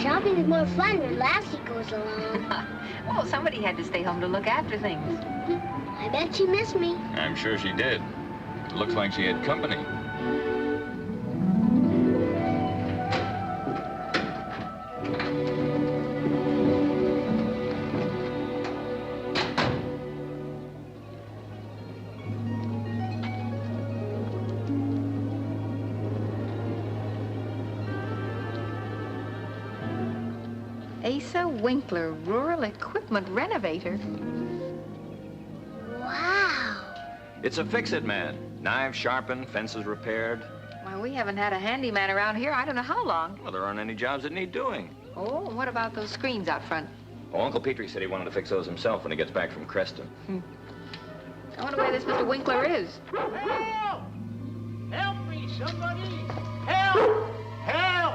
Shopping is more fun when Lassie goes along. Well, somebody had to stay home to look after things. I bet she missed me. I'm sure she did. It looks like she had company. Asa Winkler, rural equipment renovator. Wow. It's a fix-it man. Knives sharpened, fences repaired. Well, we haven't had a handyman around here I don't know how long. Well, there aren't any jobs that need doing. Oh, and what about those screens out front? Oh, Uncle Petrie said he wanted to fix those himself when he gets back from Creston. I wonder where this Mr. Winkler is. Help! Help me, somebody! Help! Help!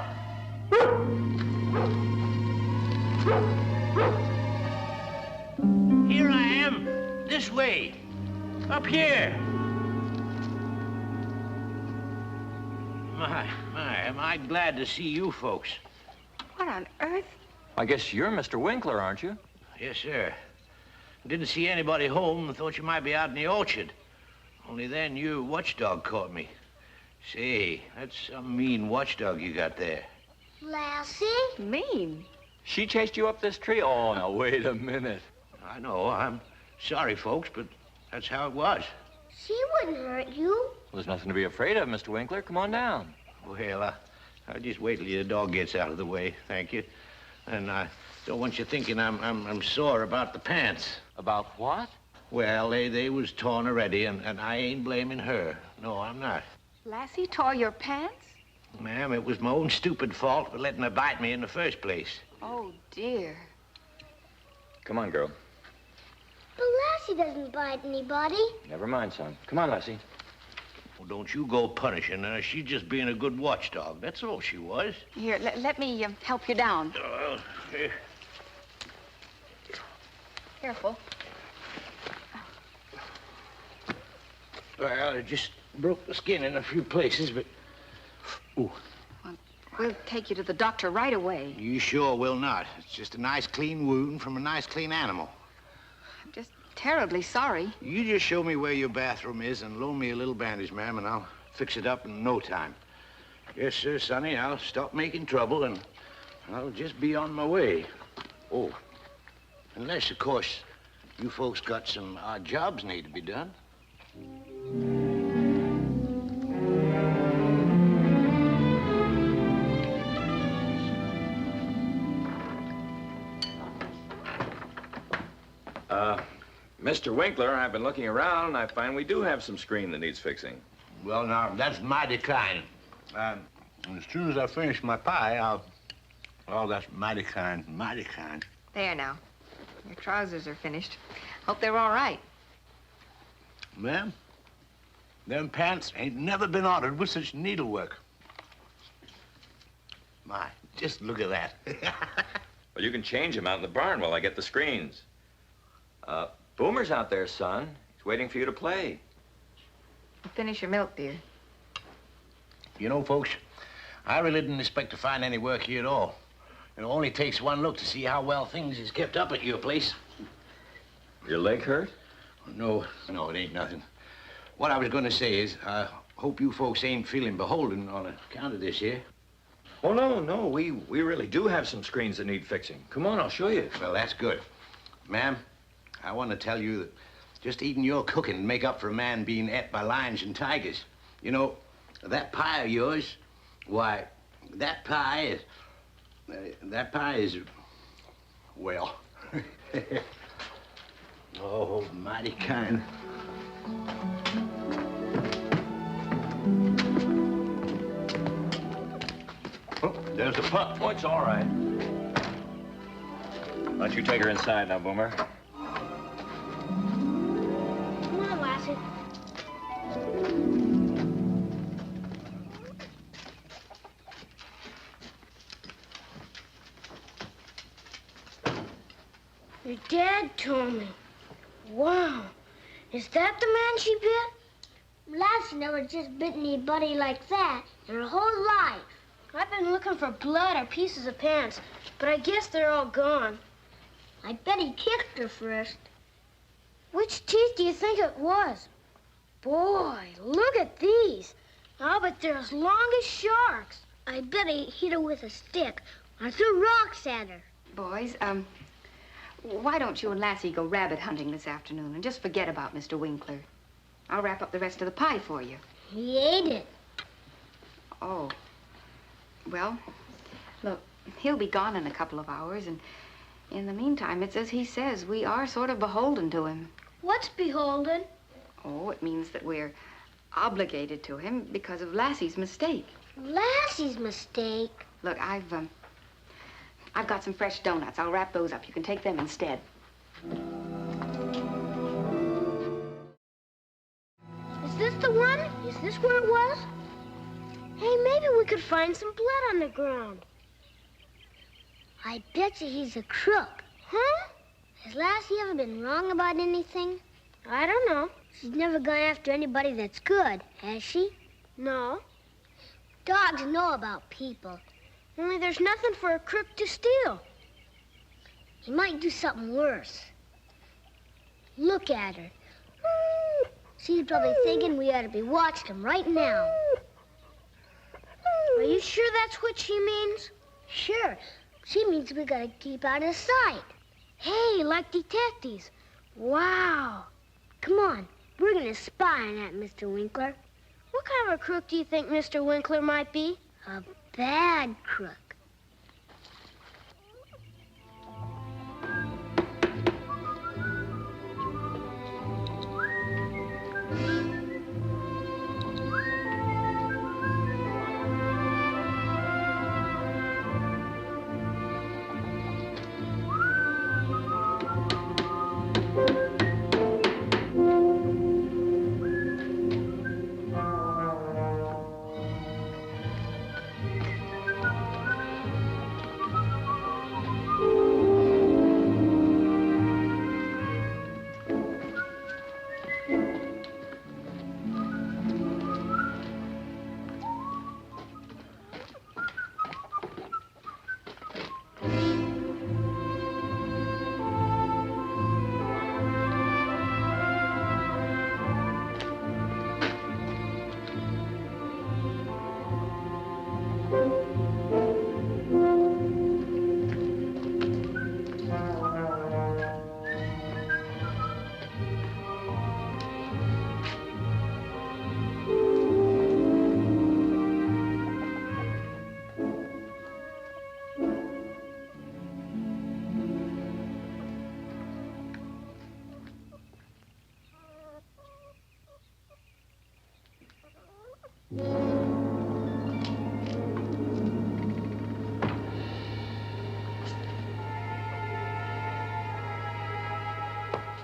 Here I am. This way. Up here. My, am I glad to see you folks. What on earth? I guess you're Mr. Winkler, aren't you? Yes, sir. Didn't see anybody home. Thought you might be out in the orchard. Only then your watchdog caught me. Say, that's some mean watchdog you got there. Lassie? Mean. She chased you up this tree? Oh, now, wait a minute. I know. I'm sorry, folks, but that's how it was. She wouldn't hurt you. Well, there's nothing to be afraid of, Mr. Winkler. Come on down. Well, I'll just wait till the dog gets out of the way, thank you. And I don't want you thinking I'm sore about the pants. About what? Well, they was torn already, and I ain't blaming her. No, I'm not. Lassie tore your pants? Ma'am, it was my own stupid fault for letting her bite me in the first place. Oh, dear. Come on, girl. But Lassie doesn't bite anybody. Never mind, son. Come on, Lassie. Well, don't you go punishing her. She's just being a good watchdog. That's all she was. Here, let me help you down. Here. Careful. Well, I just broke the skin in a few places, but... Ooh. We'll take you to the doctor right away. You sure will not. It's just a nice, clean wound from a nice, clean animal. I'm just terribly sorry. You just show me where your bathroom is and loan me a little bandage, ma'am, and I'll fix it up in no time. Yes, sir, Sonny, I'll stop making trouble and I'll just be on my way. Oh, unless, of course, you folks got some odd jobs need to be done. Mr. Winkler, I've been looking around, and I find we do have some screen that needs fixing. Well, now, that's mighty kind. As soon as I finish my pie, Oh, that's mighty kind, mighty kind. There now. Your trousers are finished. Hope they're all right. Ma'am, them pants ain't never been ordered with such needlework. My, just look at that. Well, you can change them out in the barn while I get the screens. Boomer's out there, son. He's waiting for you to play. Finish your milk, dear. You know, folks, I really didn't expect to find any work here at all. It only takes one look to see how well things is kept up at your place. Your leg hurt? No, it ain't nothing. What I was going to say is, I hope you folks ain't feeling beholden on account of this here. Oh, no. We really do have some screens that need fixing. Come on, I'll show you. Well, that's good. Ma'am, I want to tell you that just eating your cooking make up for a man being ate by lions and tigers. You know, that pie of yours, why, that pie is, well, oh, mighty kind. Oh, there's the pup. Oh, it's all right. Why don't you take her inside now, Boomer? Come on, Lassie. Your dad told me. Wow. Is that the man she bit? Lassie never just bit anybody like that in her whole life. I've been looking for blood or pieces of pants but I guess they're all gone. I bet he kicked her first. Which teeth do you think it was? Boy, look at these. I'll bet they're as long as sharks. I bet he hit her with a stick or threw rocks at her. Boys, why don't you and Lassie go rabbit hunting this afternoon and just forget about Mr. Winkler? I'll wrap up the rest of the pie for you. He ate it. Oh. Well, look, he'll be gone in a couple of hours, and in the meantime, it's as he says. We are sort of beholden to him. What's beholden? Oh, it means that we're obligated to him because of Lassie's mistake. Lassie's mistake? Look, I've got some fresh donuts. I'll wrap those up. You can take them instead. Is this the one? Is this where it was? Hey, maybe we could find some blood on the ground. I bet you he's a crook. Huh? Has Lassie ever been wrong about anything? I don't know. She's never gone after anybody that's good, has she? No. Dogs know about people. Only there's nothing for a crook to steal. He might do something worse. Look at her. She's probably thinking we ought to be watching him right now. Are you sure that's what she means? Sure. She means we gotta keep out of sight. Hey, like detectives. Wow. Come on, we're gonna spy on that Mr. Winkler. What kind of a crook do you think Mr. Winkler might be? A bad crook.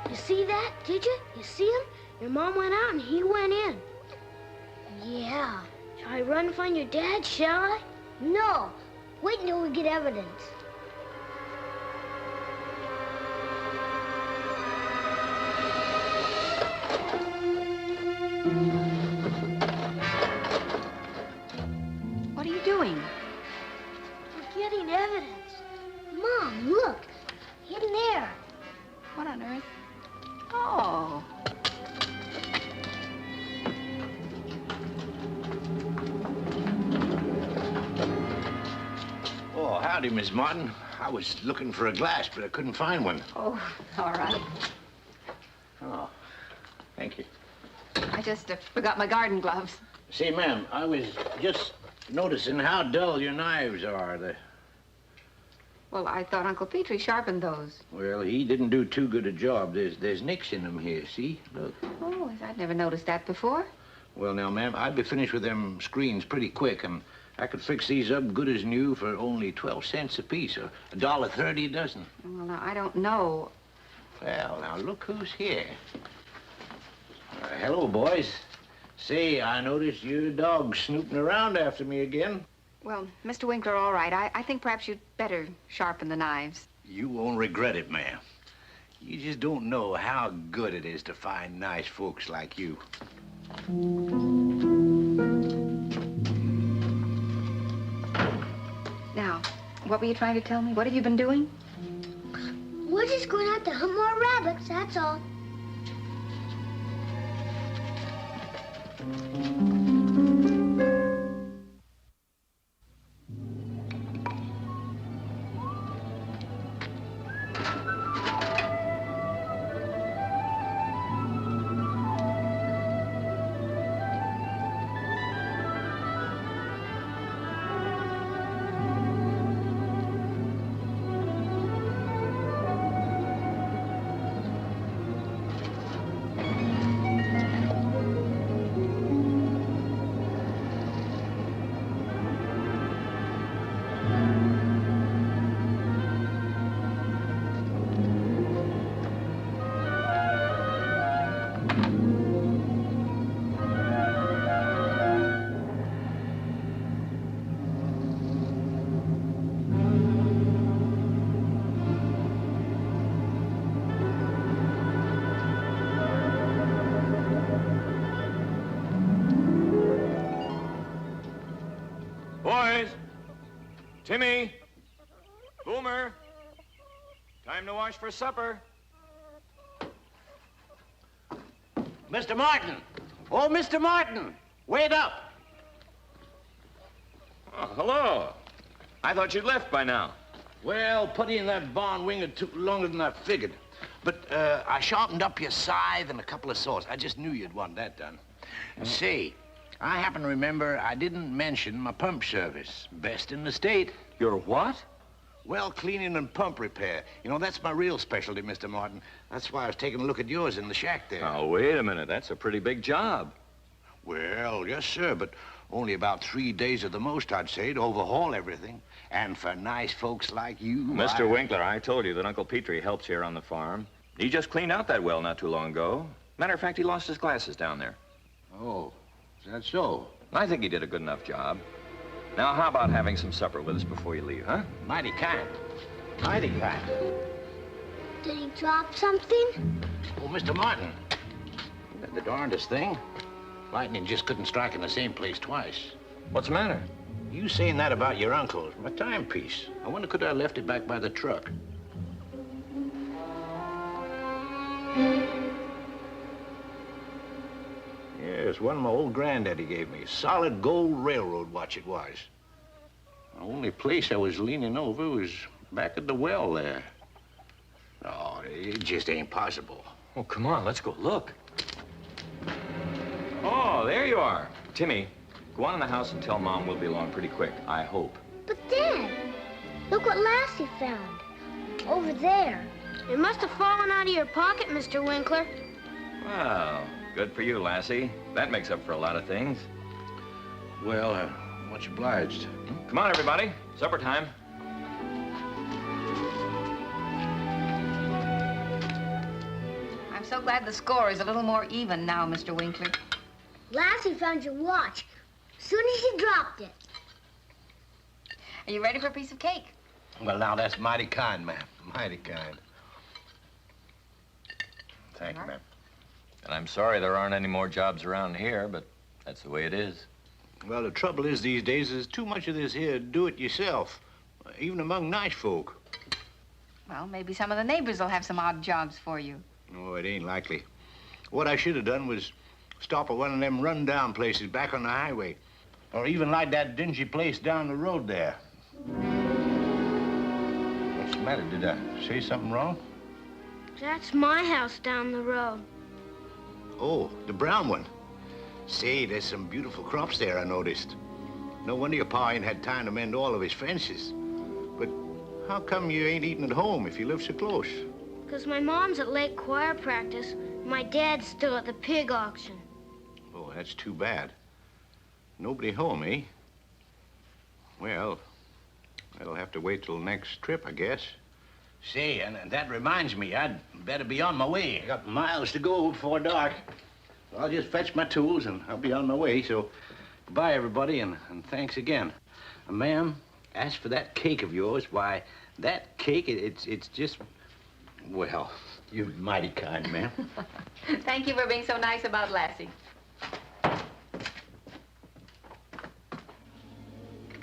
You see that? Did you? You see him? Your mom went out and he went in. Yeah. Shall I run and find your dad, shall I? No. Wait until we get evidence. What are you doing? We're getting evidence. Mom, look. In there. What on earth? Oh. Oh, howdy, Miss Martin. I was looking for a glass, but I couldn't find one. Oh, all right. Oh, thank you. I just forgot my garden gloves. Say, ma'am, I was just noticing how dull your knives are. Well, I thought Uncle Petrie sharpened those. Well, he didn't do too good a job. There's nicks in them here, see? Look. Oh, I'd never noticed that before. Well, now, ma'am, I'd be finished with them screens pretty quick, and I could fix these up good as new for only 12 cents apiece, or $1.30 a dozen. Well, now, I don't know. Well, now, look who's here. Hello, boys. Say, I noticed your dog snooping around after me again. Well, Mr. Winkler, all right. I think perhaps you'd better sharpen the knives. You won't regret it, ma'am. You just don't know how good it is to find nice folks like you. Now, What were you trying to tell me? What have you been doing? We're just going out to hunt more rabbits, that's all. Boys! Timmy! Boomer! Time to wash for supper. Mr. Martin! Oh, Mr. Martin! Wait up! Oh, hello. I thought you'd left by now. Well, putting in that barn wing, it took longer than I figured. But I sharpened up your scythe and a couple of saws. I just knew you'd want that done. And say, I happen to remember I didn't mention my pump service. Best in the state. Your what? Well, cleaning and pump repair. You know, that's my real specialty, Mr. Martin. That's why I was taking a look at yours in the shack there. Oh, wait a minute. That's a pretty big job. Well, yes, sir, but only about 3 days at the most, I'd say, to overhaul everything. And for nice folks like you, Mr. Winkler, I told you that Uncle Petrie helps here on the farm. He just cleaned out that well not too long ago. Matter of fact, he lost his glasses down there. Oh, is that so? I think he did a good enough job. Now, how about having some supper with us before you leave, huh? Mighty kind. Mighty kind. Did he drop something? Oh, Mr. Martin. The darndest thing. Lightning just couldn't strike in the same place twice. What's the matter? You saying that about your uncle, my timepiece. I wonder could I have left it back by the truck. Yes, one my old granddaddy gave me. Solid gold railroad watch it was. The only place I was leaning over was back at the well there. No, it just ain't possible. Oh, come on, let's go look. Oh, there you are. Timmy, go on in the house and tell Mom we'll be along pretty quick, I hope. But Dad, look what Lassie found. Over there. It must have fallen out of your pocket, Mr. Winkler. Well, good for you, Lassie. That makes up for a lot of things. Well, much obliged. Come on, everybody. Supper time. I'm so glad the score is a little more even now, Mr. Winkler. Lassie found your watch. Soon as you dropped it. Are you ready for a piece of cake? Well, now, that's mighty kind, ma'am. Mighty kind. Thank you, ma'am. And I'm sorry there aren't any more jobs around here, but that's the way it is. Well, the trouble is these days there's too much of this here do-it-yourself, even among nice folk. Well, maybe some of the neighbors will have some odd jobs for you. Oh, it ain't likely. What I should have done was stop at one of them run-down places back on the highway, or even like that dingy place down the road there. What's the matter? Did I say something wrong? That's my house down the road. Oh, the brown one. Say, there's some beautiful crops there, I noticed. No wonder your pa ain't had time to mend all of his fences. But how come you ain't eating at home if you live so close? Because my mom's at lake choir practice, and my dad's still at the pig auction. Oh, that's too bad. Nobody home, eh? Well, that'll have to wait till next trip, I guess. Say, and that reminds me, I'd better be on my way. I got miles to go before dark. So I'll just fetch my tools and I'll be on my way. So goodbye, everybody, and thanks again. Ma'am, as for that cake of yours, why, that cake, it's just, well, you're mighty kind, ma'am. Thank you for being so nice about Lassie.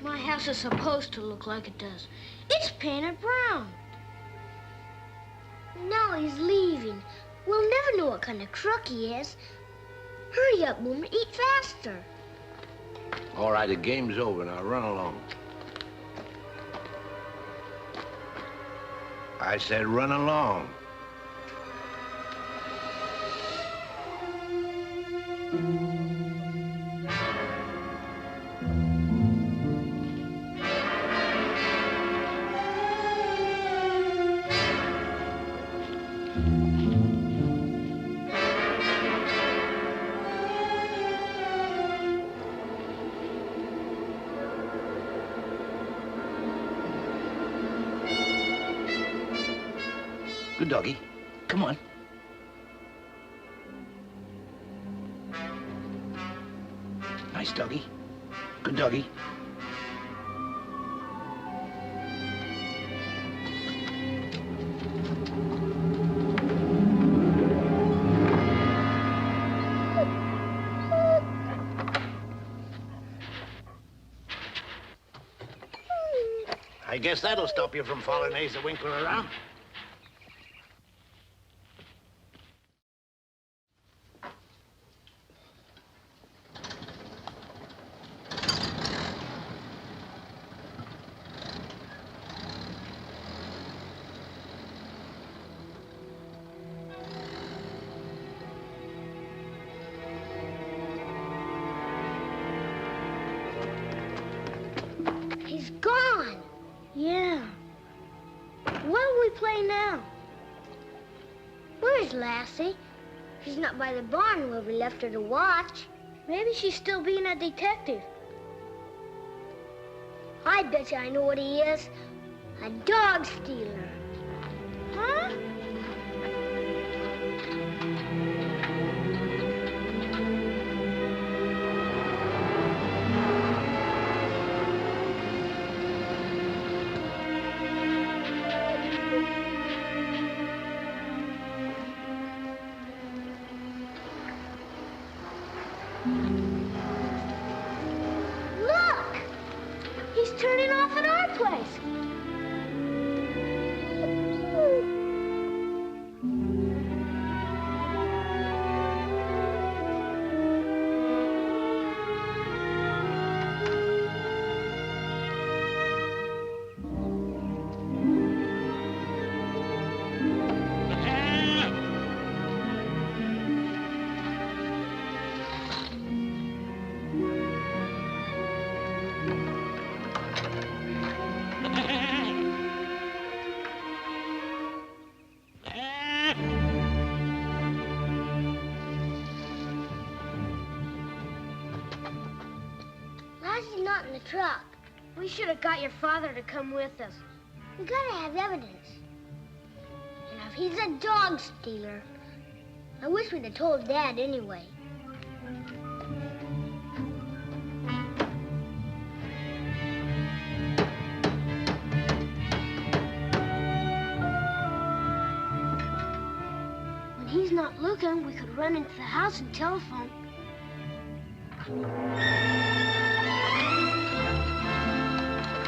My house is supposed to look like it does. It's painted brown. No, he's leaving. We'll never know what kind of crook he is. Hurry up, Boomer. Eat faster. All right, the game's over. Now run along. I said run along. Good doggy. Come on. Nice doggy. Good doggy. I guess that'll stop you from following Asa Winkler around. He's gone. Yeah. What'll we play now? Where's Lassie? She's not by the barn where we left her to watch. Maybe she's still being a detective. I bet you I know what he is. A dog stealer. Huh? Look! He's turning off at our place. Lassie's not in the truck. We should have got your father to come with us. We gotta have evidence. And if he's a dog stealer, I wish we'd have told Dad anyway. When he's not looking, we could run into the house and telephone.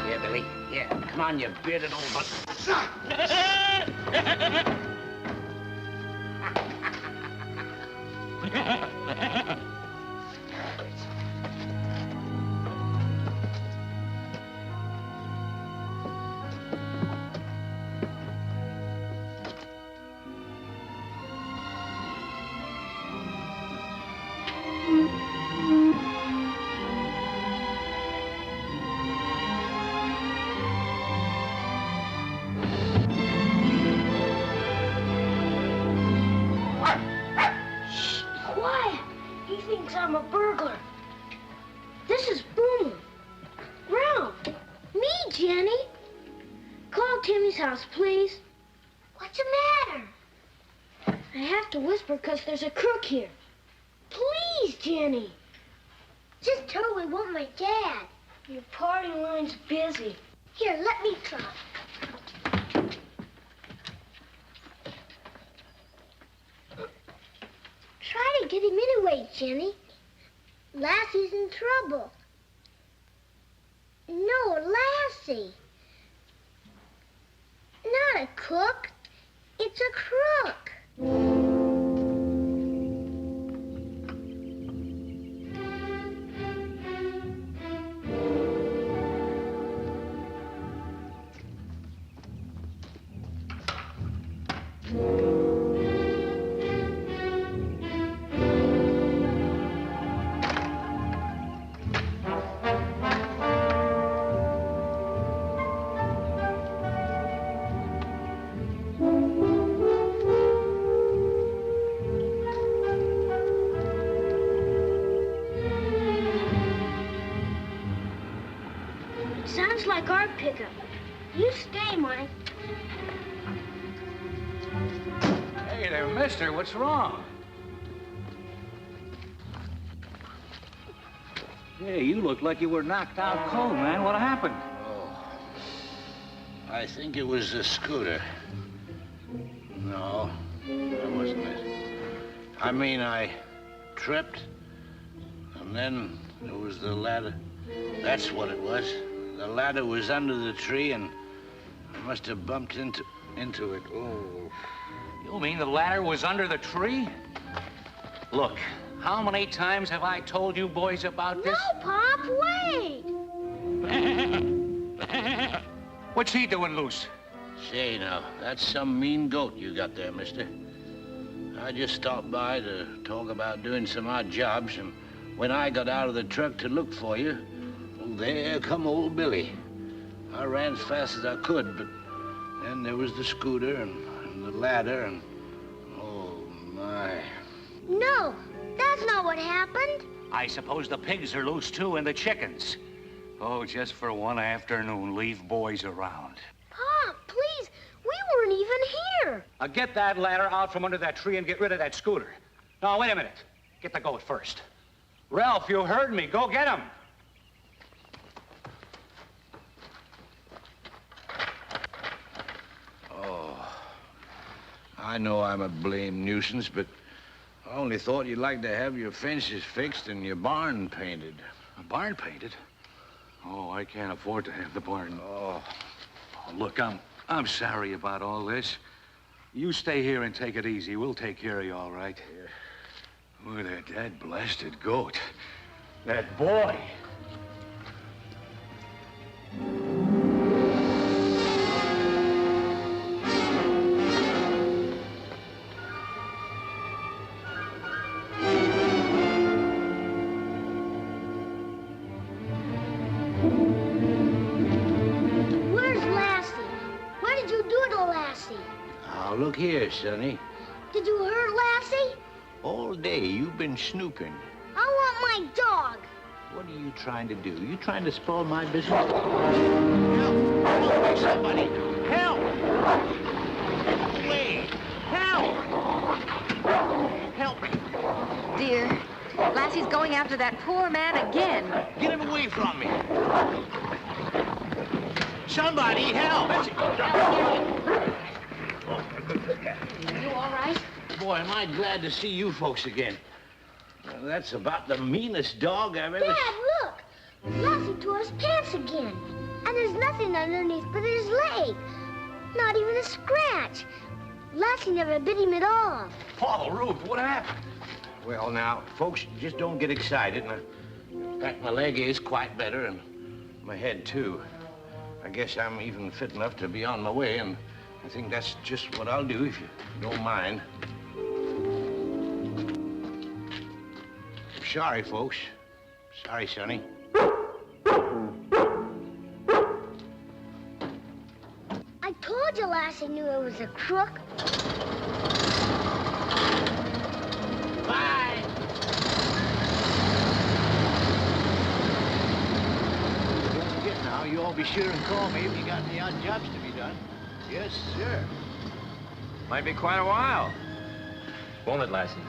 Yeah, Billy. Yeah. Come on, you bearded old butt. Quiet! He thinks I'm a burglar. This is Boomer. Ralph. Me, Jenny. Call Timmy's house, please. What's the matter? I have to whisper because there's a crook here. Please, Jenny. Just tell her we want my dad. Your party line's busy. Here, let me try. Try to get him anyway, Jenny. Lassie's in trouble. No, Lassie. Not a cook. It's a crook. Sounds like our pickup. You stay, Mike. Hey there, mister, what's wrong? Hey, you look like you were knocked out cold, man. What happened? Oh, I think it was the scooter. No, that wasn't it. I mean, I tripped, and then there was the ladder. That's what it was. The ladder was under the tree, and I must have bumped into it. Oh. You mean the ladder was under the tree? Look, how many times have I told you boys about this? No, Pop, wait. What's he doing loose? Say, now, that's some mean goat you got there, mister. I just stopped by to talk about doing some odd jobs, and when I got out of the truck to look for you, well, there come old Billy. I ran as fast as I could, but then there was the scooter and the ladder, and oh, my. No, that's not what happened. I suppose the pigs are loose, too, and the chickens. Oh, just for one afternoon, leave boys around. Pop, please, we weren't even here. Get that ladder out from under that tree and get rid of that scooter. No, wait a minute. Get the goat first. Ralph, you heard me. Go get him. I know I'm a blame nuisance, but I only thought you'd like to have your fences fixed and your barn painted. A barn painted? Oh, I can't afford to have the barn. Oh. Look, I'm sorry about all this. You stay here and take it easy. We'll take care of you, all right? Yeah. Look at that blasted goat. That boy. Now, look here, Sonny. Did you hurt Lassie? All day you've been snooping. I want my dog. What are you trying to do? You trying to spoil my business? Help! Help me, somebody! Help! Please! Help! Help me! Dear, Lassie's going after that poor man again. Get him away from me! Somebody help! You all right? Boy, am I glad to see you folks again. Well, that's about the meanest dog I've ever... Dad, look! Lassie tore his pants again. And there's nothing underneath but his leg. Not even a scratch. Lassie never bit him at all. Paul, Ruth, what happened? Well, now, folks, just don't get excited. In fact, my leg is quite better, and my head, too. I guess I'm even fit enough to be on my way, and I think that's just what I'll do, if you don't mind. Sorry, folks. Sorry, Sonny. I told you Lassie knew it was a crook. Bye! Don't forget now, you all be sure and call me if you got any odd jobs to be done. Yes, sir. Might be quite a while. Won't it, Lassie?